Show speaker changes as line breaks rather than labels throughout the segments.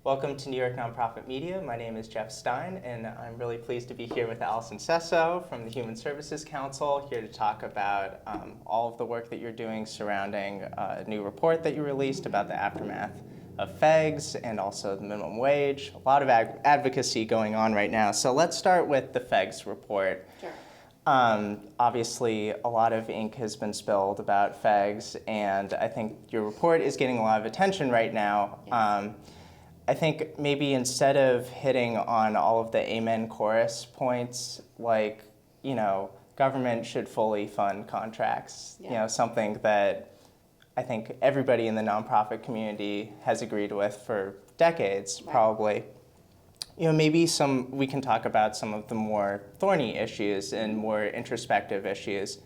Welcome to New York Nonprofit Media. My name is Jeff Stein, and I'm really pleased to be here with Allison Sesso from the Human Services Council, here to talk about all of the work that you're doing surrounding a new report that you released about the aftermath of FEGS and also the minimum wage. A lot of advocacy going on right now. So let's start with the FEGS report.
Sure.
Obviously, a lot of ink has been spilled about FEGS, and I think your report is getting a lot of attention right now.
Yes.
I think maybe instead of hitting on all of the amen chorus points, like, government should fully fund contracts, something that I think everybody in the nonprofit community has agreed with for decades, right. Probably. Maybe we can talk about some of the more thorny issues and more introspective issues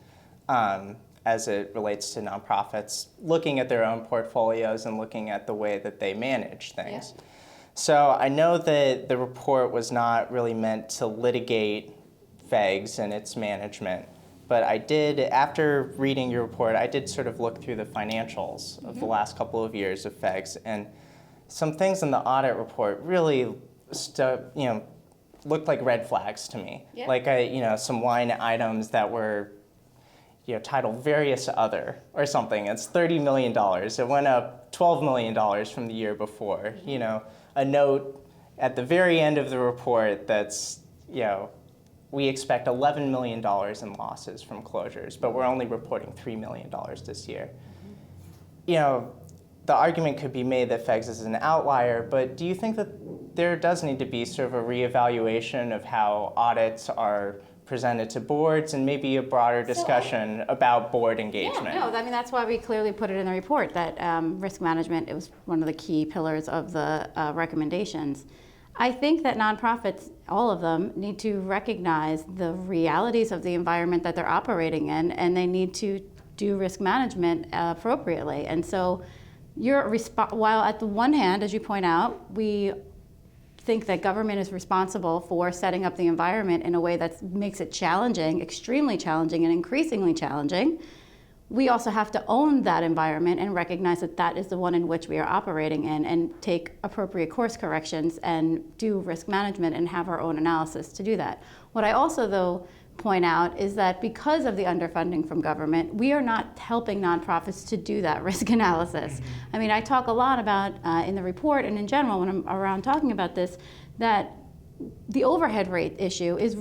as it relates to nonprofits, looking at their own portfolios and looking at the way that they manage things. Yeah. So I know that the report was not really meant to litigate FEGS and its management, but after reading your report, I did sort of look through the financials of the last couple of years of FEGS, and some things in the audit report really looked like red flags to me. Yeah. Like some line items that were titled various other or something. It's $30 million. It went up $12 million from the year before. A note at the very end of the report that's, we expect $11 million in losses from closures, but we're only reporting $3 million this year. The argument could be made that FEGS is an outlier, but do you think that there does need to be sort of a reevaluation of how audits are presented to boards and maybe a broader discussion about board engagement?
Yeah, no, that's why we clearly put it in the report that risk management, it was one of the key pillars of the recommendations. I think that nonprofits, all of them, need to recognize the realities of the environment that they're operating in, and they need to do risk management appropriately. And so while at the one hand, as you point out, we think that government is responsible for setting up the environment in a way that makes it challenging, extremely challenging, and increasingly challenging, we also have to own that environment and recognize that that is the one in which we are operating in and take appropriate course corrections and do risk management and have our own analysis to do that. What I also, though, point out is that because of the underfunding from government, we are not helping nonprofits to do that risk analysis. Mm-hmm. I talk a lot about in the report and in general when I'm around talking about this, that the overhead rate issue is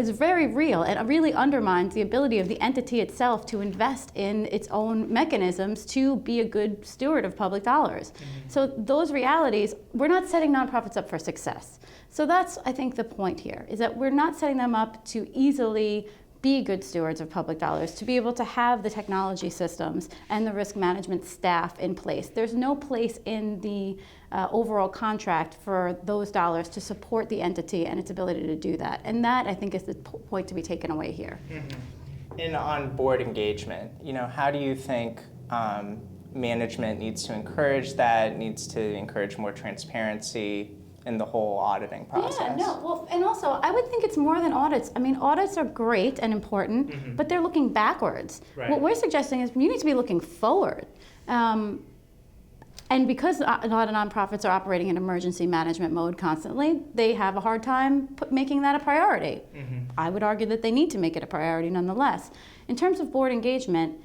very real and really undermines the ability of the entity itself to invest in its own mechanisms to be a good steward of public dollars. Mm-hmm. So those realities, we're not setting nonprofits up for success. So that's, I think, the point here, is that we're not setting them up to easily be good stewards of public dollars, to be able to have the technology systems and the risk management staff in place. There's no place in the overall contract for those dollars to support the entity and its ability to do that. And that, I think, is the point to be taken away here.
Mm-hmm. And on board engagement, how do you think management needs to encourage that, needs to encourage more transparency in the whole auditing process?
Yeah, no, well, and also, I would think it's more than audits. Audits are great and important, mm-hmm. but they're looking backwards. Right. What we're suggesting is you need to be looking forward. And because a lot of nonprofits are operating in emergency management mode constantly, they have a hard time making that a priority. Mm-hmm. I would argue that they need to make it a priority nonetheless. In terms of board engagement,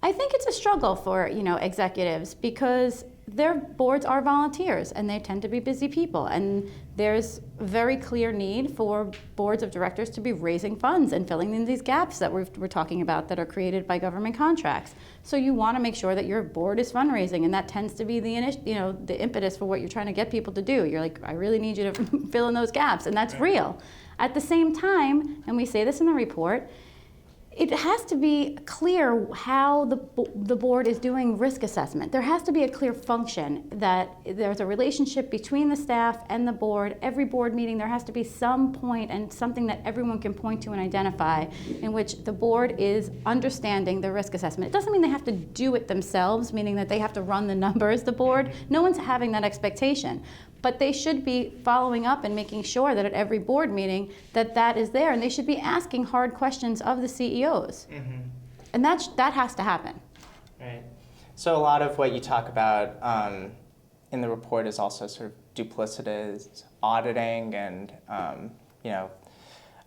I think it's a struggle for executives because their boards are volunteers and they tend to be busy people, and there's a very clear need for boards of directors to be raising funds and filling in these gaps that we're talking about that are created by government contracts. So you want to make sure that your board is fundraising, and that tends to be the impetus for what you're trying to get people to do. You're like, I really need you to fill in those gaps, and that's real. At the same time, and we say this in the report, it has to be clear how the board is doing risk assessment. There has to be a clear function that there's a relationship between the staff and the board. Every board meeting, there has to be some point and something that everyone can point to and identify in which the board is understanding the risk assessment. It doesn't mean they have to do it themselves, meaning that they have to run the numbers, the board. No one's having that expectation. But they should be following up and making sure that at every board meeting that is there, and they should be asking hard questions of the CEOs. Mm-hmm. And that has to happen.
Right. So a lot of what you talk about in the report is also sort of duplicitous auditing and,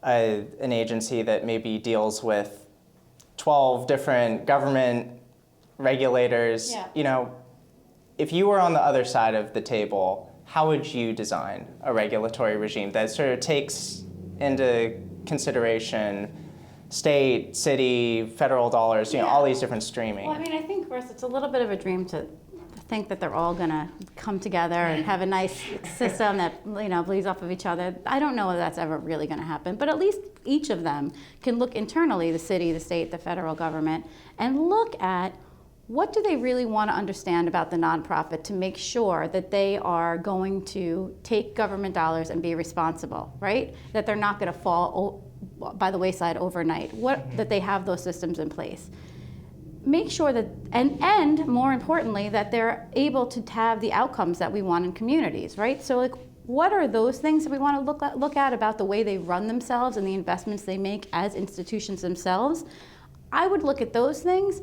an agency that maybe deals with 12 different government regulators.
Yeah.
If you were on the other side of the table, how would you design a regulatory regime that sort of takes into consideration state, city, federal dollars, all these different streaming?
Well, I mean, I think, Russ, it's a little bit of a dream to think that they're all going to come together and have a nice system that, bleeds off of each other. I don't know if that's ever really going to happen, but at least each of them can look internally, the city, the state, the federal government, and look at what do they really want to understand about the nonprofit to make sure that they are going to take government dollars and be responsible, right? That they're not going to fall by the wayside overnight. That they have those systems in place. Make sure that, and more importantly, that they're able to have the outcomes that we want in communities, right? So what are those things that we want to look at about the way they run themselves and the investments they make as institutions themselves? I would look at those things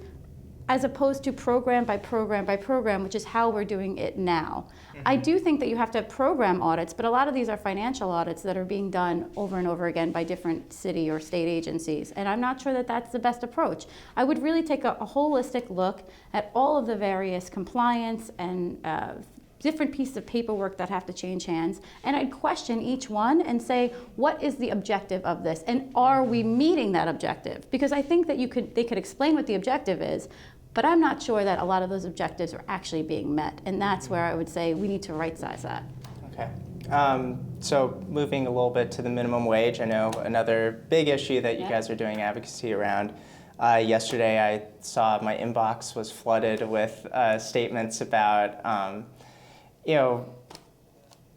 as opposed to program by program by program, which is how we're doing it now. I do think that you have to have program audits, but a lot of these are financial audits that are being done over and over again by different city or state agencies, and I'm not sure that that's the best approach. I would really take a holistic look at all of the various compliance and different pieces of paperwork that have to change hands, and I'd question each one and say, what is the objective of this, and are we meeting that objective? Because I think that they could explain what the objective is, but I'm not sure that a lot of those objectives are actually being met, and that's where I would say we need to right-size that.
Okay. So moving a little bit to the minimum wage, I know another big issue that you guys are doing advocacy around. Yesterday I saw my inbox was flooded with statements about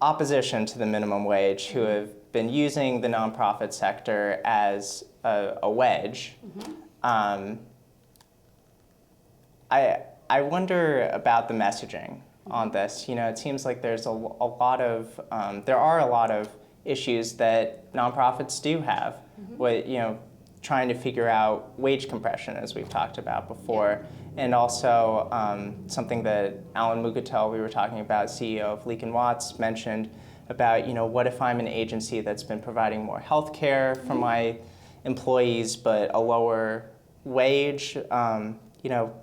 opposition to the minimum wage who have been using the nonprofit sector as a wedge. I wonder about the messaging on this. It seems like there's there are a lot of issues that nonprofits do have with, trying to figure out wage compression, as we've talked about before, and also something that Alan Mugatel, we were talking about, CEO of Leak & Watts, mentioned about, what if I'm an agency that's been providing more health care for my employees but a lower wage?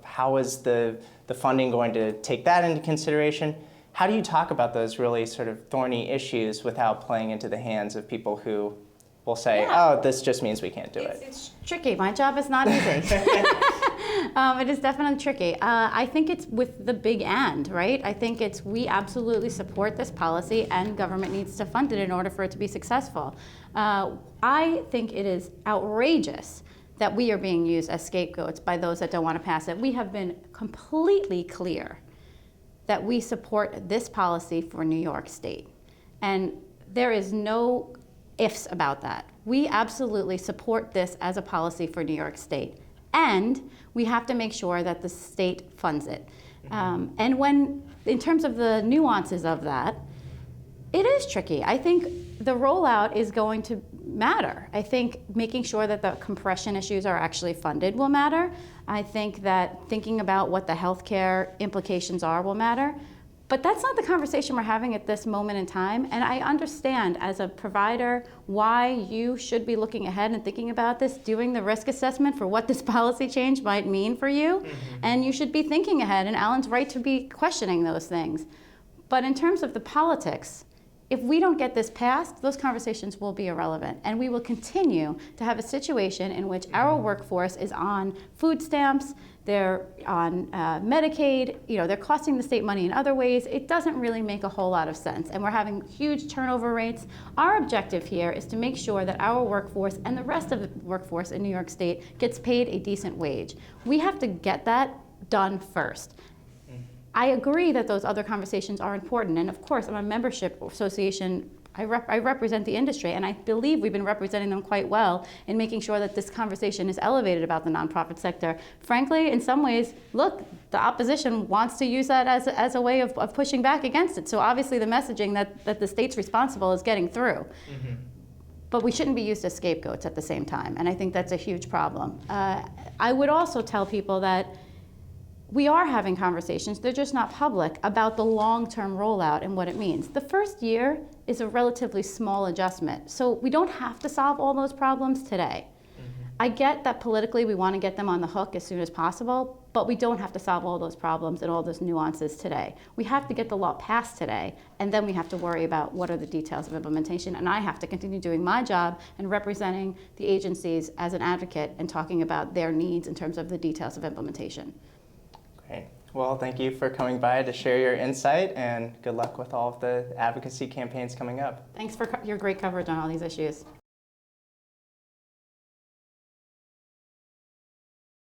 How is the funding going to take that into consideration? How do you talk about those really sort of thorny issues without playing into the hands of people who will say, oh, this just means we can't do it?
It's tricky. My job is not easy. It is definitely tricky. I think it's with the big and, right? I think we absolutely support this policy and government needs to fund it in order for it to be successful. I think it is outrageous that we are being used as scapegoats by those that don't want to pass it. We have been completely clear that we support this policy for New York State. And there is no ifs about that. We absolutely support this as a policy for New York State. And we have to make sure that the state funds it. And in terms of the nuances of that, it is tricky. I think the rollout is going to matter. I think making sure that the compression issues are actually funded will matter. I think that thinking about what the healthcare implications are will matter. But that's not the conversation we're having at this moment in time. And I understand as a provider why you should be looking ahead and thinking about this, doing the risk assessment for what this policy change might mean for you. And you should be thinking ahead, and Alan's right to be questioning those things. But in terms of the politics, if we don't get this passed, those conversations will be irrelevant. And we will continue to have a situation in which our workforce is on food stamps, they're on Medicaid, they're costing the state money in other ways. It doesn't really make a whole lot of sense. And we're having huge turnover rates. Our objective here is to make sure that our workforce and the rest of the workforce in New York State gets paid a decent wage. We have to get that done first. I agree that those other conversations are important, and of course, I'm a membership association. I represent the industry, and I believe we've been representing them quite well in making sure that this conversation is elevated about the nonprofit sector. Frankly, in some ways, look, the opposition wants to use that as a way of pushing back against it. So obviously the messaging that the state's responsible is getting through. But we shouldn't be used as scapegoats at the same time, and I think that's a huge problem. I would also tell people that we are having conversations, they're just not public, about the long-term rollout and what it means. The first year is a relatively small adjustment, so we don't have to solve all those problems today. I get that politically we want to get them on the hook as soon as possible, but we don't have to solve all those problems and all those nuances today. We have to get the law passed today, and then we have to worry about what are the details of implementation, and I have to continue doing my job and representing the agencies as an advocate and talking about their needs in terms of the details of implementation.
Great. Well, thank you for coming by to share your insight, and good luck with all of the advocacy campaigns coming up.
Thanks for your great coverage on all these issues.